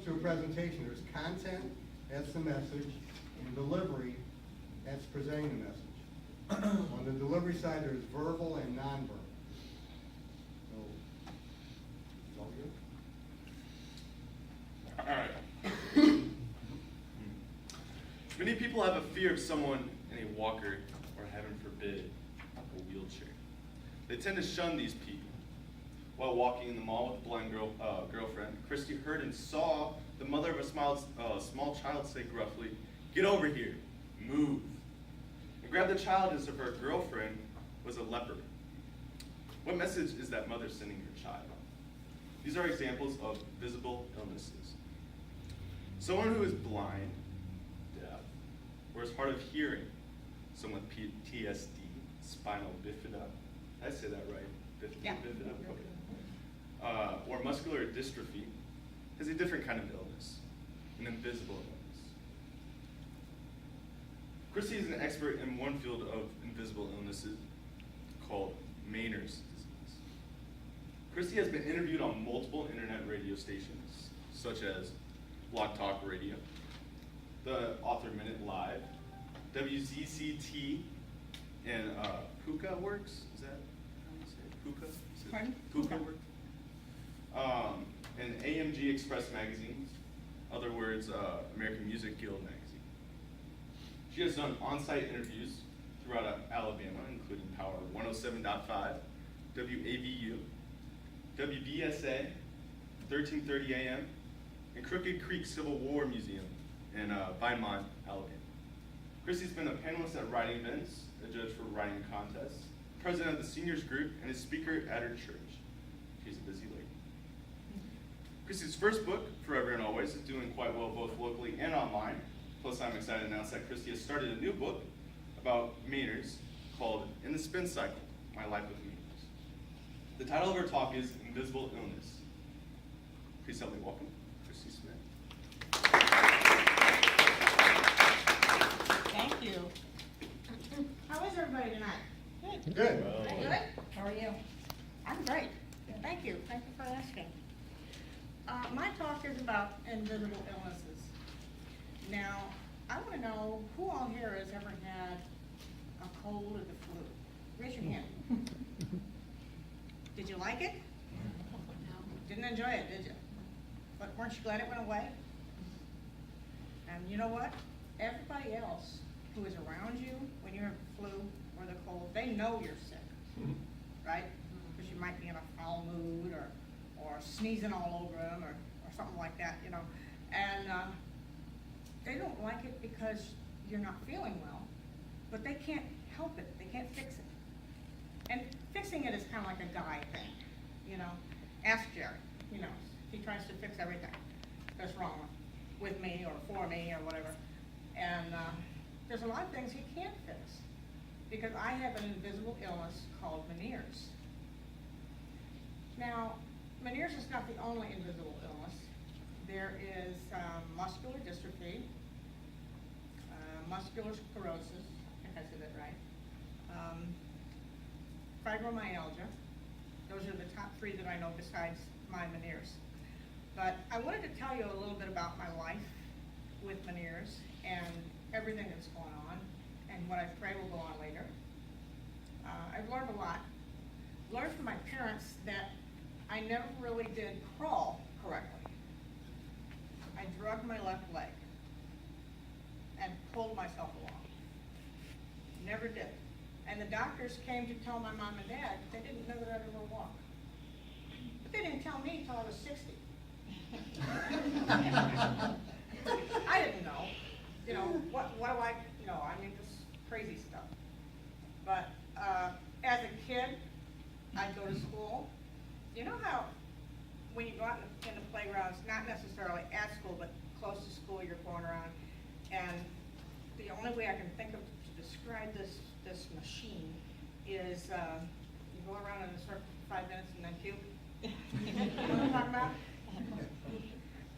to a presentation. There's content, that's the message, and delivery, that's presenting the message. On the delivery side, there's verbal and nonverbal. So, it's all good. All right. Many people have a fear of someone in a walker or, heaven forbid, a wheelchair. They tend to shun these people. While walking in the mall with a blind girlfriend, Christy heard and saw the mother of a small child say gruffly, "Get over here, move," and grab the child as if her girlfriend was a leopard. What message is that mother sending her child? These are examples of visible illnesses. Someone who is blind, deaf, or is hard of hearing, someone with PTSD, spinal bifida, did I say that right? Yeah. Bifida? Okay. Or muscular dystrophy, is a different kind of illness, an invisible illness. Christy is an expert in one field of invisible illnesses called Meniere's disease. Christy has been interviewed on multiple internet radio stations, such as Blog Talk Radio, the Author Minute Live, WZCT, and Puka Works. Is that how you say it? Puka? Pardon? Puka Works. And AMG Express magazines, other words, American Music Guild magazine. She has done on-site interviews throughout Alabama, including Power 107.5, WAVU, WBSA, 1330 AM, and Crooked Creek Civil War Museum in Beaumont, Alabama. Christy's been a panelist at writing events, a judge for writing contests, president of the seniors group, and a speaker at her church. She's a busy lady. Christy's first book, Forever and Always, is doing quite well both locally and online. Plus, I'm excited to announce that Christy has started a new book about Meniere's called In the Spin Cycle, My Life with Meniere's. The title of her talk is Invisible Illness. Please help me welcome Christy Smith. Thank you. How is everybody tonight? Good. Good. Good? How are you? I'm great. Thank you. Thank you for asking. My talk is about invisible illnesses. Now, I want to know who all here has ever had a cold or the flu? Raise your hand. Did you like it? No. Didn't enjoy it, did you? But weren't you glad it went away? And you know what? Everybody else who is around you when you have the flu or the cold, they know you're sick, right? Because you might be in a foul mood or sneezing all over them or something like that, you know. And they don't like it because you're not feeling well, but they can't help it. They can't fix it. And fixing it is kind of like a guy thing, you know. Ask Jerry, you know. He tries to fix everything that's wrong with me or for me or whatever. And there's a lot of things he can't fix because I have an invisible illness called Meniere's. Now, Meniere's is not the only invisible illness. There is muscular dystrophy, muscular sclerosis, if I said that right, fibromyalgia. Those are the top three that I know besides my Meniere's. But I wanted to tell you a little bit about my life with Meniere's and everything that's going on and what I pray will go on later. I've learned a lot. Learned from my parents that I never really did crawl correctly. I drugged my left leg and pulled myself along. Never did. And the doctors came to tell my mom and dad they didn't know that I'd ever walk. But they didn't tell me until I was 60. I didn't know. You know, what do I, you know, I mean, this crazy stuff. But as a kid, I'd go to school. You know how when you go out in the playgrounds, not necessarily at school, but close to school, you're going around, and the only way I can think of to describe this machine is you go around in a circle for 5 minutes and then puke. You know what I'm talking about?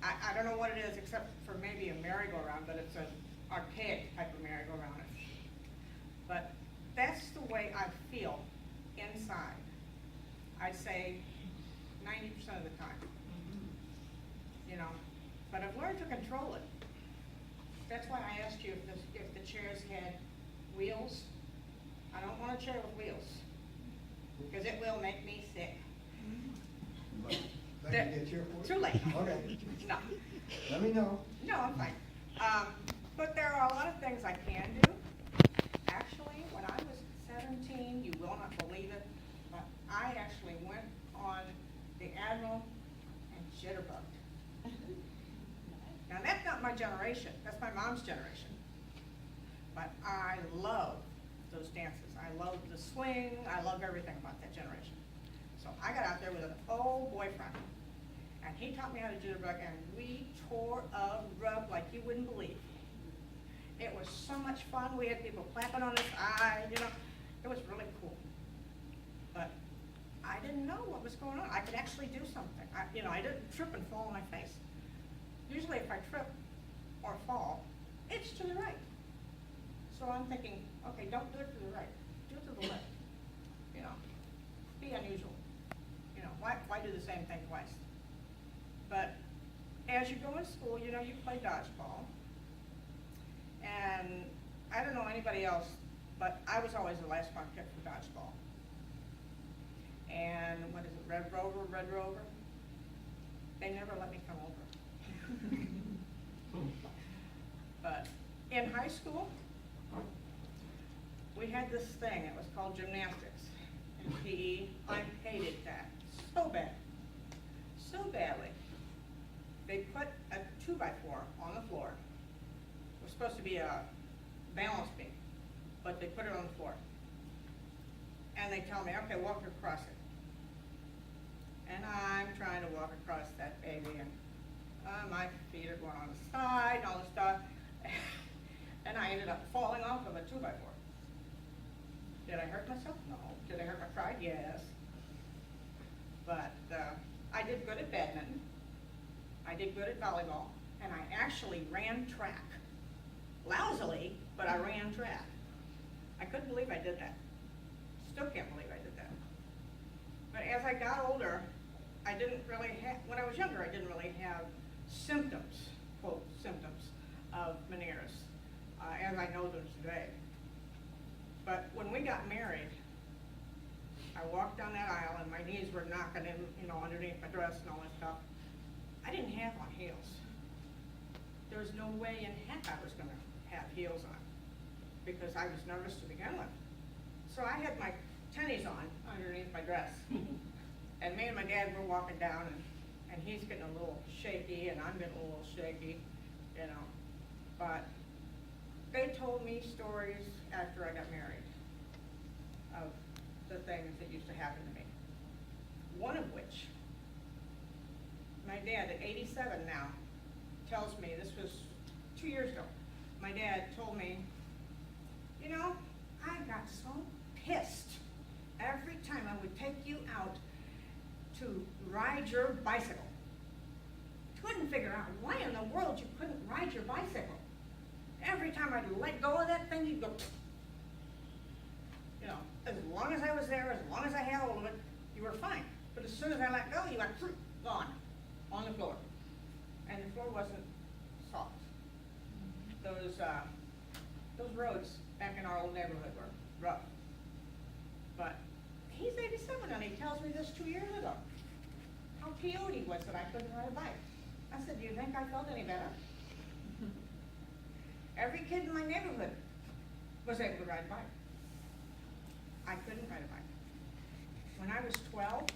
I don't know what it is except for maybe a merry-go-round, but it's an archaic type of merry-go-round. But that's the way I feel inside. I'd say 90% of the time. You know, but I've learned to control it. That's why I asked you if the chairs had wheels. I don't want a chair with wheels, because it will make me sick. Let me get your for Too late. Okay, No, let me know. no, I'm fine. But there are a lot of things I can do. Actually, when I was 17, you will not believe it, but I actually went on the Admiral and jitterbugged. Now, that's not my generation, that's my mom's generation. But I love those dances. I love the swing, I love everything about that generation. So I got out there with an old boyfriend, and he taught me how to jitterbug, and we tore a rug like you wouldn't believe. It was so much fun. We had people clapping on us eyes, you know. It was really cool. But I didn't know what was going on. I could actually do something. I didn't trip and fall on my face. Usually if I trip or fall, it's to the right. So I'm thinking, okay, don't do it to the right. Do it to the left. You know, be unusual. You know, why do the same thing twice? But as you go in school, you know, you play dodgeball. And I don't know anybody else, but I was always the last one picked for dodgeball. And what is it, Red Rover? They never let me come over. But in high school, we had this thing, it was called gymnastics in PE. I hated that so bad, so badly. They put a 2x4 on the floor. It was supposed to be a balance beam, but they put it on the floor. And they tell me, okay, walk across it. And I'm trying to walk across that baby, and my feet are going on the side and all this stuff. And I ended up falling off of a 2x4. Did I hurt myself? No. Did I hurt my pride? Yes. But I did good at badminton. I did good at volleyball. And I actually ran track. Lousily, but I ran track. I couldn't believe I did that. Still can't believe I did that. But as I got older, I didn't really have, when I was younger, I didn't really have symptoms, quote, symptoms of Meniere's, as I know them today. But when we got married, I walked down that aisle and my knees were knocking in, you know, underneath my dress and all that stuff. I didn't have on heels. There was no way in heck I was gonna have heels on because I was nervous to begin with. So I had my tennies on underneath my dress. And me and my dad were walking down and he's getting a little shaky and I'm getting a little shaky, you know. But they told me stories after I got married of the things that used to happen to me. One of which, my dad at 87 now tells me, this was 2 years ago, my dad told me, you know, I got so pissed every time I would take you out to ride your bicycle. Couldn't figure out why in the world you couldn't ride your bicycle. Every time I'd let go of that thing, you'd go, you know, as long as I was there, as long as I had hold of it, you were fine. But as soon as I let go, you went, gone, on the floor. And the floor wasn't soft. Those roads back in our old neighborhood were rough. But he's 87 and he tells me this 2 years ago. How PO'd he was that I couldn't ride a bike. I said, do you think I felt any better? Every kid in my neighborhood was able to ride a bike. I couldn't ride a bike. When I was 12,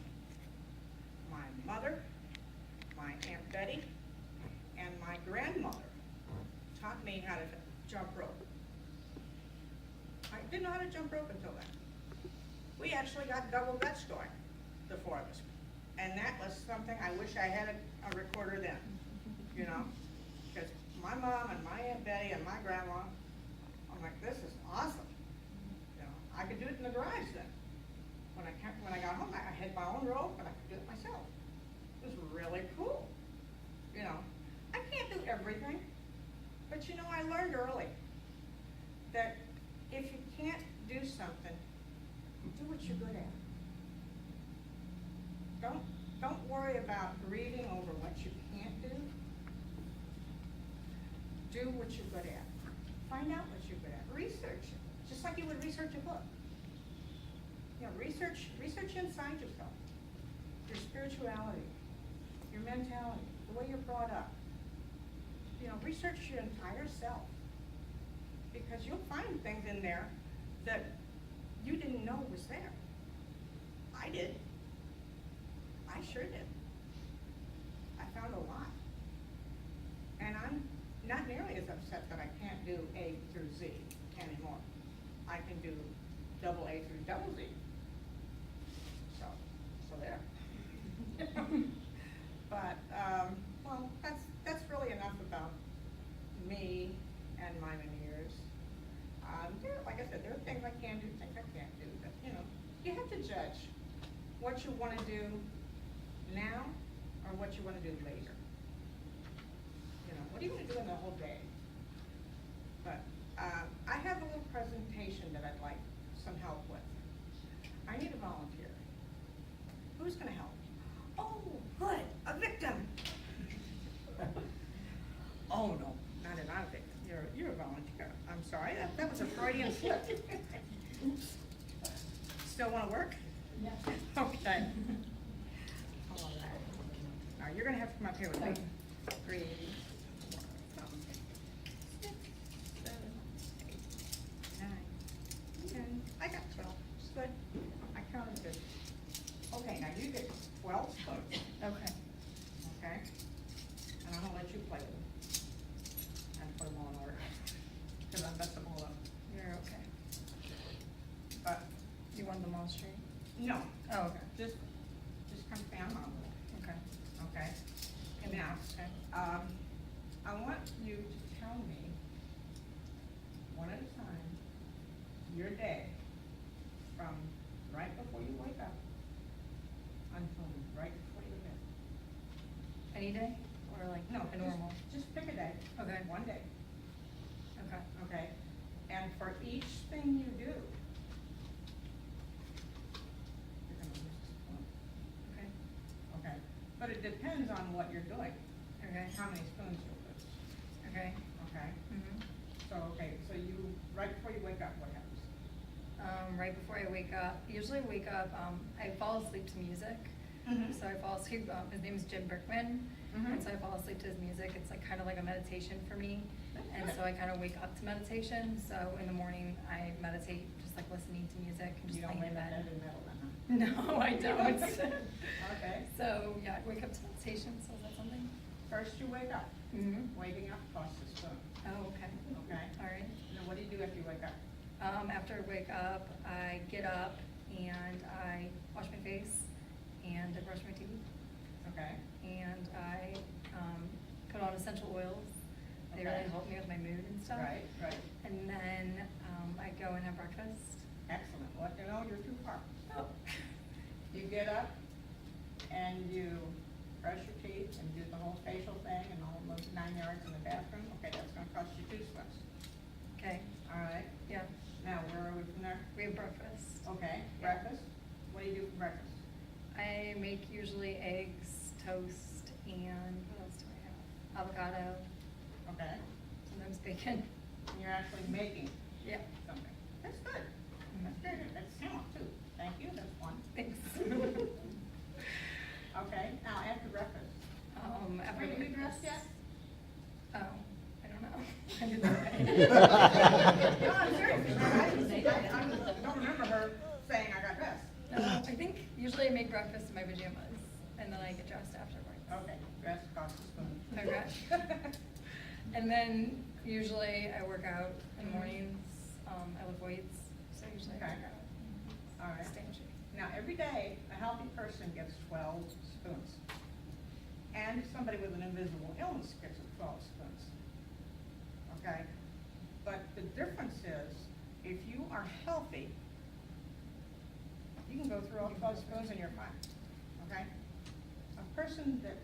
my mother, my Aunt Betty, and my grandmother taught me how to jump rope. I didn't know how to jump rope until then. We actually got double dutch going, the four of us. And that was something, I wish I had a recorder then, you know? Because my mom and my Aunt Betty and my grandma, I'm like, this is awesome. You know, I could do it in the garage then. When I got home, I had my own rope and I could do it myself. It was really cool. You know, I can't do everything, but you know, I learned early that if you can't do something, do what you're good at. Don't worry about grieving over what you can't do. do what you're good at. Find out what you're good at. Research it, just like you would research a book. You know, research inside yourself. Your spirituality, your mentality, the way you're brought up. You know, research your entire self. Because you'll find things in there that you didn't know was there. I did. I sure did. I found a lot. And I'm not nearly as upset that I can't do A through Z anymore. I can do double A through double Z. So there. But, well, that's really enough about me and my Menieres. Like I said, there are things I can do, things I can't do, but, you know, you have to judge what you want to do now or what you want to do later. You know, what are you going to do in the whole day? But I have a little presentation that I'd like some help with. I need a volunteer. Who's going to help? Oh, good, a victim. Oh, no, not a victim. You're a volunteer. I'm sorry, that was a Freudian slip. Oops. Still want to work? Yes. Okay. All right. Now, you're going to have to come up here with me. 3, 4, 5, 6, 7, 8, 9, 10. I got 12. It's good. I counted good. Okay, now you get 12 spoons. Okay. Okay? And I'm going to let you play with them. And put them all in order. Because I messed them all up. You're okay. But, You want them all straight? no. Oh, okay. Just kind of fan on them. Okay. Okay? And now, Okay. I want you to tell me, one at a time, your day from right before you wake up until right before you go to bed. Any day or like No, a normal? Just pick a day. Okay. One day, Okay. okay? And for each thing you do, you're gonna use this spoon. Okay. Okay? But it depends on what you're doing, Okay. how many spoons you'll use, Okay. okay? Mhm. So you, right before you wake up, what happens? Right before I wake up, usually I wake up, I fall asleep to music. Mhm. So I fall asleep, his name is Jim Brickman, Mhm. and so I fall asleep to his music. It's like kind of like a meditation for me. And so I kind of wake up to meditation. So in the morning, I meditate, just like listening to music and just You don't laying wake in up bed. in the middle then, huh? No, I don't. Okay. So, yeah, I wake up to meditation, so is that something? First you wake up. Mm-hmm. Waking up costs a spoon, Oh, okay. okay? All right. And then what do you do after you wake up? After I wake up, I get up and I wash my face and I brush my teeth Okay? and I put on essential oils. They Okay. really help me with my mood and stuff. Right, right. And then I go and have breakfast. Excellent. What, no, you're too far. Oh. You get up and you brush your teeth and do the whole facial thing and all those 9 yards in the bathroom. Okay, that's gonna cost you 2 spoons. Okay, All right? yeah. Now, where are we from there? We have breakfast. Okay, Yeah. breakfast? What do you do for breakfast? I make usually eggs, toast, and what else do I have? Avocado, Okay? sometimes bacon. And you're actually making Yeah. something. That's good. That's very good. That's sound too. Thank you, that's one. Thanks. Okay, now after breakfast. After Are you breakfast- dressed yet? Oh, I don't know. I didn't No, I'm serious. I don't remember her saying I got dressed. No, I think usually I make breakfast in my pajamas, and then I get dressed afterwards. Okay, dress costs a spoon. Okay. And then usually I work out in the mornings. I lift weights, so usually I Okay. work out. All right. Stay in shape. Now, every day, a healthy person gets 12 spoons. And somebody with an invisible illness gets 12 spoons. Okay? But the difference is, if you are healthy, you can go through all 12 spoons and you're fine. Okay? A person that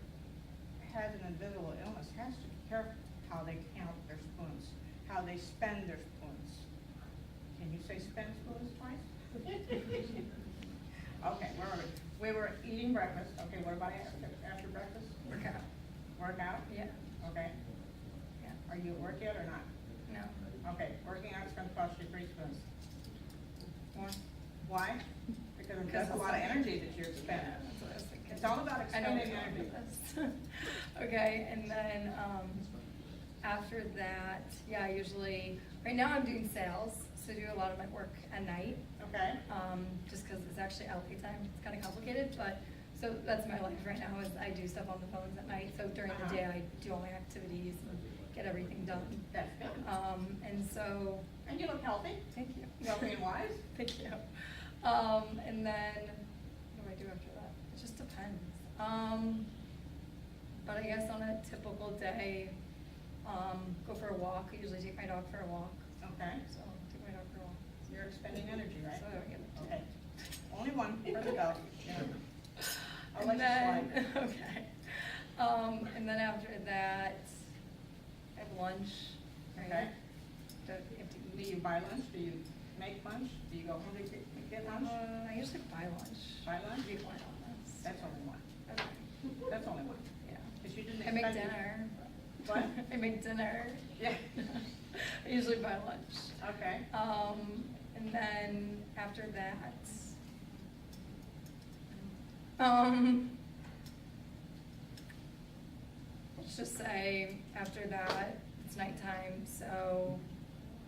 has an invisible illness has to be careful how they count their spoons, how they spend their spoons. Can you say spend spoons twice? Okay, where are we? We were eating breakfast. Okay, what about after breakfast? Work out. Work out? Yeah. Okay. Yeah. Are you at work yet or not? No. Okay, working out is gonna cost you 3 spoons. More? Why? Because that's a lot of energy that you're expending. Yeah, that's what I was thinking. It's all about I know expending what's wrong energy. with this. Okay, and then, after that, yeah, usually, right now I'm doing sales, so I do a lot of my work at night. Okay? Just cause it's actually LA time, it's kinda complicated, but, so that's my life right now, is I do stuff on the phones at night, so during the day I do all my activities and get everything done. That's good. And so, And you look healthy, thank you. well-being-wise. Thank you. And then, what do I do after that? It just depends. But I guess on a typical day, go for a walk. I usually take my dog for a walk. Okay? So, take my dog for a walk. You're expending energy, right? So, I get it. Okay. Only one for the dog. Yeah. I'll let And you then, slide. okay. And then after that, I have lunch, right? Okay. Do you have to Do eat? you buy lunch? Do you make lunch? Do you go home to get lunch? I usually buy lunch. Buy lunch? Be quite honest. That's only one. Okay. That's only one. Yeah. Because you didn't I make expect it. dinner. What? I make dinner. Yeah. I usually buy lunch. Okay. And then after that, let's just say after that, it's nighttime, so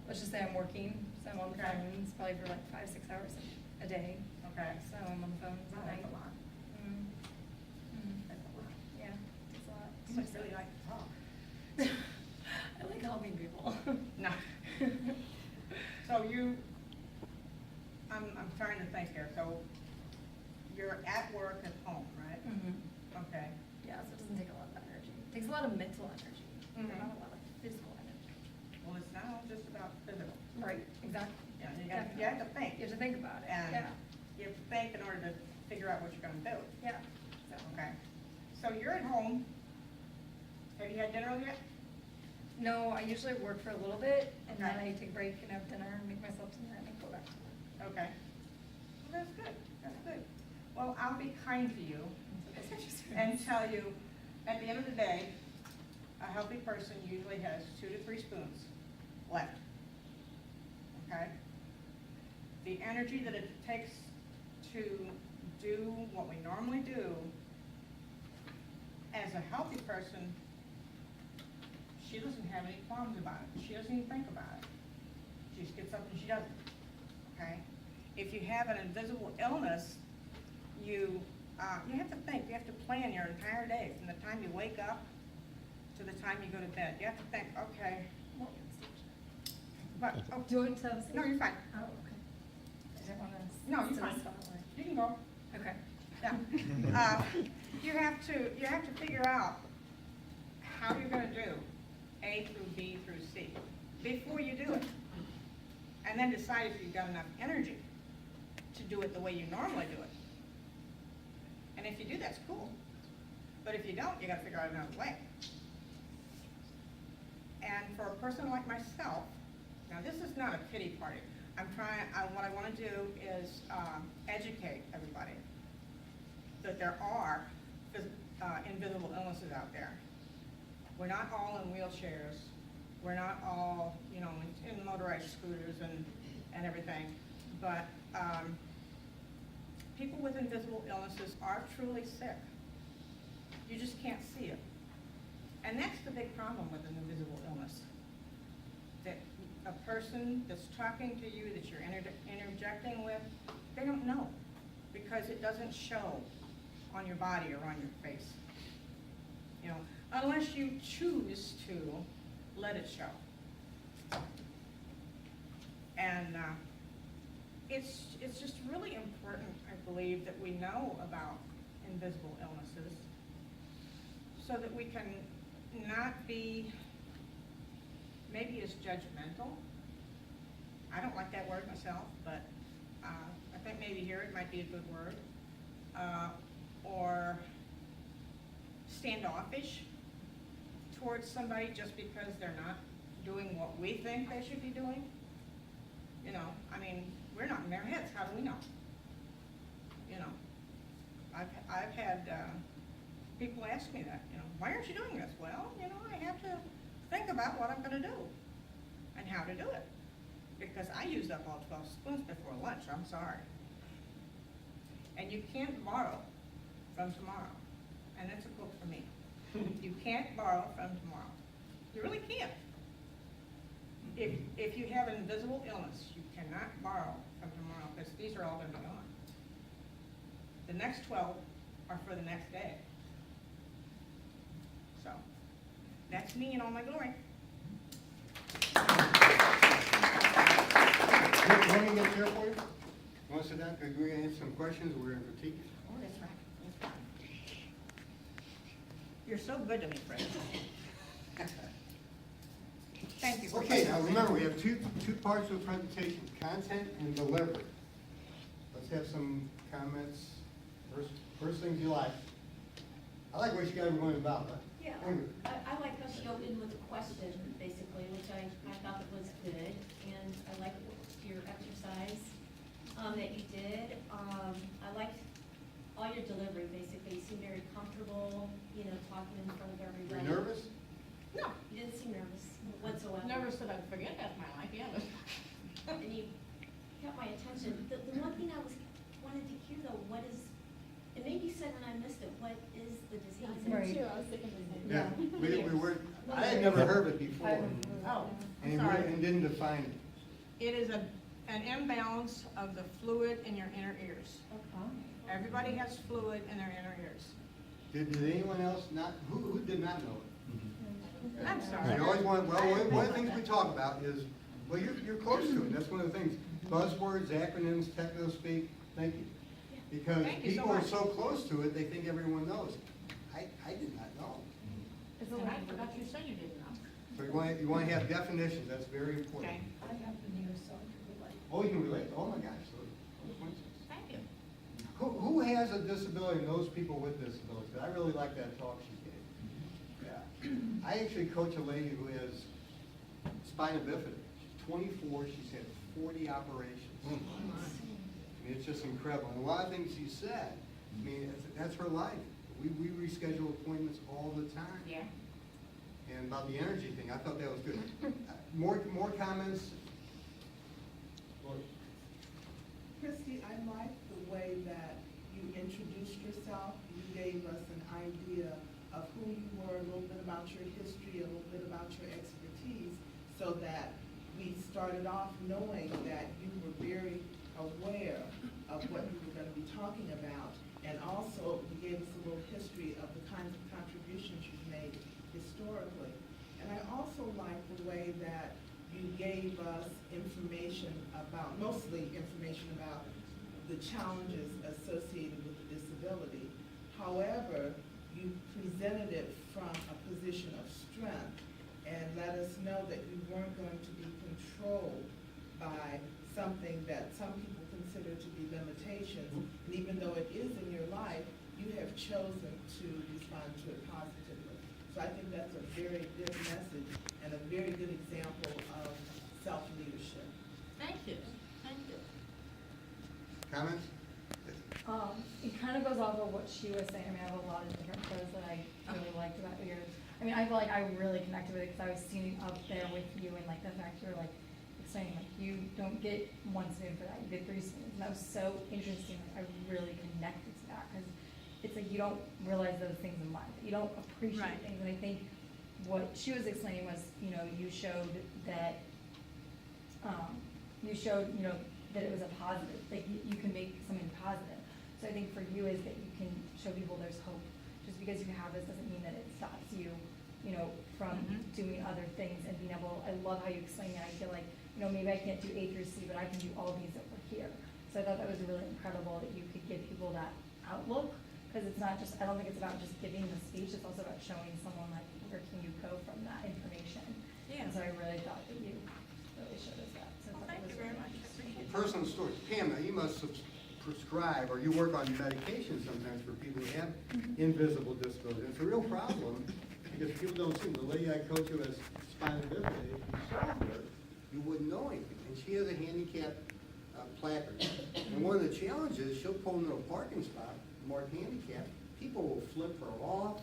let's just say I'm working, so I'm on the Okay. phones probably for like 5-6 hours a day. Okay. So I'm on the phones Wow, at night. that's a lot. Mm. Mm. That's a lot. Yeah, it's a lot. You must really like to talk. I like helping people. No. So you, I'm trying to think here. So you're at work at home, right? Mhm. Okay. Yeah, so it doesn't take a lot of energy. It takes a lot of mental energy, Mhm. not a lot of physical energy. Well, it's not all just about physical. Right, exactly. Yeah, you have to think. You have to think about it, And yeah, you have to think in order to figure out what you're gonna do. yeah. So, Okay. So you're at home. Have you had dinner yet? no, I usually work for a little bit, and then Okay. I take a break and have dinner, make myself dinner, and then go back to work. Okay. Well, that's good. That's good. Well, I'll be kind to you That's interesting. and tell you, at the end of the day, a healthy person usually has 2 to 3 spoons left. Okay? The energy that it takes to do what we normally do, as a healthy person, she doesn't have any qualms about it. She doesn't even think about it. She just gets up and she does it. Okay? If you have an invisible illness, you have to think, you have to plan your entire day, from the time you wake up to the time you go to bed. You have to think, okay, but, oh, Do you want me to have a seat? no, you're fine. Oh, okay. I didn't want to. No, you're fine. You can go. Okay. Yeah. You have to figure out how you're gonna do A through B through C before you do it. And then decide if you've got enough energy to do it the way you normally do it. And if you do, that's cool. But if you don't, you gotta figure out another way. And for a person like myself, now this is not a pity party. What I wanna do is educate everybody that there are invisible illnesses out there. We're not all in wheelchairs. We're not all, in motorized scooters and everything. But people with invisible illnesses are truly sick. You just can't see it. And that's the big problem with an invisible illness. That a person that's talking to you, that you're interjecting with, they don't know, because it doesn't show on your body or on your face. Unless you choose to let it show. And it's just really important, I believe, that we know about invisible illnesses so that we can not be maybe as judgmental. I don't like that word myself, but I think maybe here it might be a good word. Or standoffish towards somebody just because they're not doing what we think they should be doing. We're not in their heads, how do we know? I've had people ask me that, why aren't you doing this? Well, I have to think about about what I'm gonna do and how to do it. Because I used up all 12 spoons before lunch, I'm sorry. And you can't borrow from tomorrow. And that's a quote for me. You can't borrow from tomorrow. You really can't. If you have an invisible illness, you cannot borrow from tomorrow, because these are all gonna be gone. The next 12 are for the next day. So, that's me in all my glory. Let me get there for you. You want to sit down? Because we're going to answer some questions. We're going to critique it. Oh, that's right. That's right. You're so good to me, Fred. Thank you for. Okay, now remember, we have two parts of the presentation, content and delivery. Let's have some comments. First things you like. I like what you guys were going about, but. Yeah, I like how she opened with a question, basically, which I thought that was good, and I liked your exercise that you did. I liked all your delivery, basically. You seemed very comfortable, you know, talking in front of Were everybody. you nervous? No, You didn't seem nervous whatsoever. nervous that I'd forget that in my life, yeah. And you kept my attention. The one thing I wanted to hear though, what is, and maybe you said and I missed it, what is the disease? Right. I was thinking the same. Yeah. We were, I had never heard of it before. Oh, And sorry. and didn't define it. It is an imbalance of the fluid in your inner ears. Everybody has fluid in their inner ears. Did anyone else not, who did not know it? I'm sorry. You always want, well, one of the things we talk about is, well, you're close to it, that's one of the things. Buzzwords, acronyms, techno speak, thank you. Because Thank you so people are much. so close to it, they think everyone knows. I did not know. And I forgot you said you didn't know. So you want to have definitions, that's very important. Okay, I have the news, so I can relate. Oh, you can relate, oh my gosh, so, thank you. who has a disability and knows people with disabilities? 'Cause I really like that talk she gave. Yeah. I actually coach a lady who has spina bifida. She's 24, she's had 40 operations. I mean, it's just incredible. And a lot of things she said, I mean, that's her life. We reschedule appointments all the time. Yeah. And about the energy thing, I thought that was good. More comments? Lori? Christy, I like the way that you introduced yourself. You gave us an idea of who you were, a little bit about your history, a little bit about your expertise, so that we started off knowing that you were very aware of what you were going to be talking about. And also, you gave us a little history of the kinds of contributions you've made historically. And I also like the way that you gave us information about, mostly information about the challenges associated with the disability. However, you presented it from a position of strength and let us know that you weren't going to be controlled by something that some people consider to be limitations. And even though it is in your life, you have chosen to respond to it positively. So I think that's a very good message and a very good example of self-leadership. Thank you, thank you. Comments? It kind of goes off of what she was saying. I mean, I have a lot of different quotes that I really liked about yours. I mean, I feel like I really connected with it because I was sitting up there with you and like the fact you were like explaining like you don't get one spoon for that, you get 3 spoons. And that was so interesting. Like, I really connected to that because it's like you don't realize those things in life. You don't appreciate Right. things. And I think what she was explaining was, you know, you showed that that it was a positive, like you can make something positive. So I think for you is that you can show people there's hope. Just because you have this doesn't mean that it stops you, you know, from doing other things and being able, I love how you explain it. I feel like, you know, maybe I can't do A through C, but I can do all these that were here. So I thought that was really incredible that you could give people that outlook, because it's not just, I don't think it's about just giving the speech, it's also about showing someone like, where can you go from that information? Yeah. And so I really thought that you really showed us that. So I Well, thought thank that was you very really much, I nice. appreciate it. Personal stories. Pam, now you must prescribe, or you work on medication sometimes for people who have invisible disabilities. It's a real problem because people don't see. The lady I coach who has spina bifida, if you saw her, you wouldn't know anything. And she has a handicap placard. And one of the challenges, she'll pull into a parking spot, marked handicap. People will flip her off.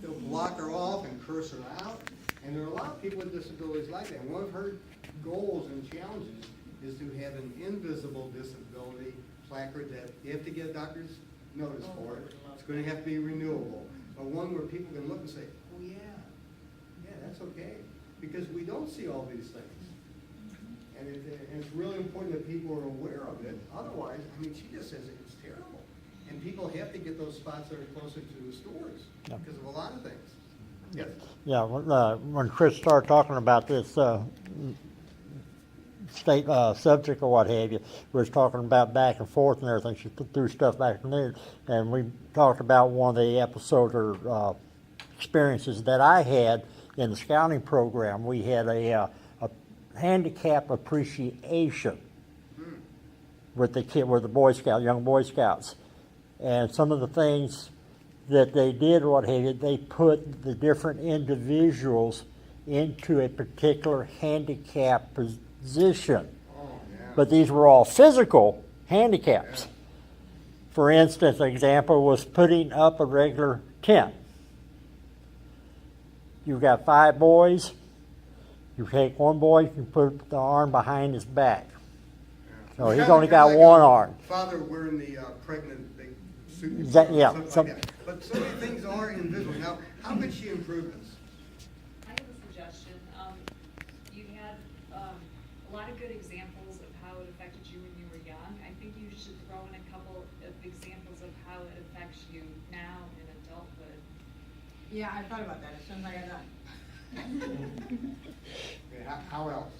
They'll block her off and curse her out. And there are a lot of people with disabilities like that. One of her goals and challenges is to have an invisible disability placard that you have to get a doctor's notice for it. It's gonna have to be renewable, but one where people can look and say, oh yeah, that's okay. Because we don't see all these things. And it's really important that people are aware of it. Otherwise, I mean, she just says it's terrible. And people have to get those spots that are closer to the stores because of a lot of things. Yes. Yeah, when Chris started talking about this state subject or what have you, we was talking about back and forth and everything. She threw stuff back in there, and we talked about one of the episodes or experiences that I had in the scouting program. We had a handicap appreciation with the Boy Scout, young Boy Scouts, and some of the things that they did, what have you, they put the different individuals into a particular handicap position. Oh, yeah. But these were all physical handicaps. Yeah. For instance, an example was putting up a regular tent. You've got 5 boys. You take one boy, you can put the arm behind his back. Yeah. So he's Kinda only got like one a arm. Father wearing the pregnant big suit. Yeah, Something like that. But so many things are invisible. Now, how could she improve this? I have a suggestion. You had a lot of good examples of how it affected you when you were young. I think you should throw in a couple of examples of how it affects you now in adulthood. Yeah, I thought about that as soon as I got done. Okay, how else?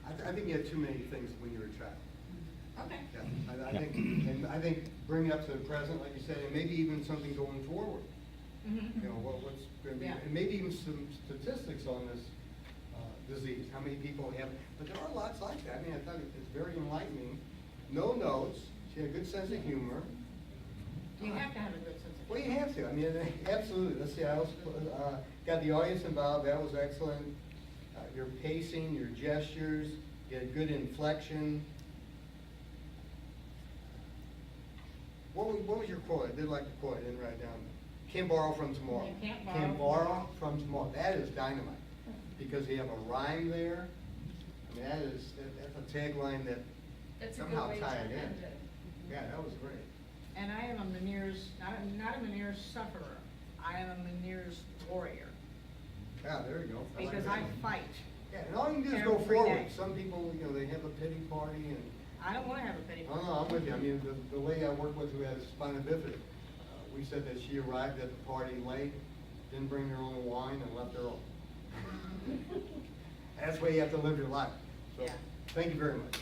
I think you had too many things when you were a child. Okay. Yeah, I think bring it up to the present, like you said, and maybe even something going forward. Mhm. You know, what's going to be, Yeah. and maybe even some statistics on this disease, how many people have, but there are lots like that. I mean, I thought it was very enlightening. No notes, she had a good sense of humor. You have to have a good sense of Well, you have to, I mean, absolutely. Let's see, I also got the audience involved, that was excellent. Your pacing, your gestures, you had good inflection. What was your quote? I did like the quote, I didn't write it down. Can't borrow from tomorrow. You can't Can't borrow borrow from tomorrow. That is dynamite, because you have a rhyme there. I mean, that's a tagline that That's a somehow good way to tie it in. end it. Yeah, that was great. And I am a Meniere's, not a Meniere's sufferer. I am a Meniere's warrior, Yeah, there you go. like because that. I fight. Yeah, and all you can do is go every forward. day. Some people, you know, they have a pity party and, I don't wanna have a pity oh party. no, I'm with you. I mean, the lady I work with who has spina bifida, we said that she arrived at the party late, didn't bring her own wine and left early. That's the way you have to live your life. So, Yeah. thank you very much.